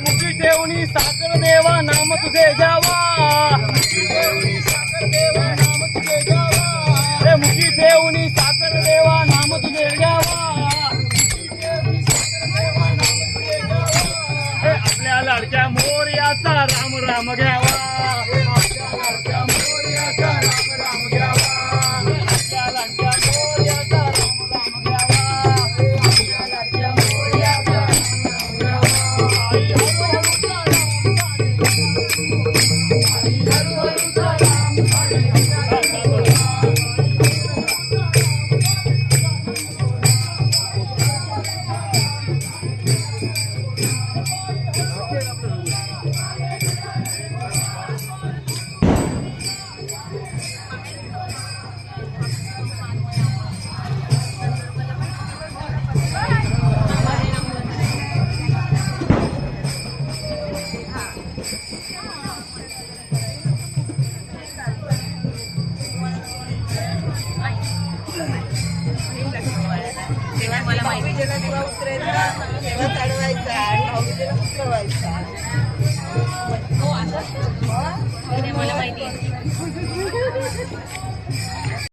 मुखी ठेवणी साखर देवा नाम तुझे घ्यावा, मुखी ठेवणी साखर देवा नाम तुझे घ्यावा, आपल्या लाडक्या मोर्याचा राम राम घ्यावा, आपल्या लाडक्या मोर्याचा राम राम घ्यावा, आपल्या लाडक्या मोर्याचा राम राम घ्यावा, आपल्या लाडक्या मोर्याचा राम राम तेव्हा मला माहिती जेव्हा दिवा उतरायचा तेव्हा चढवायचा आणि भाऊबीजेला उतरवायचा. हो असं मला माहिती.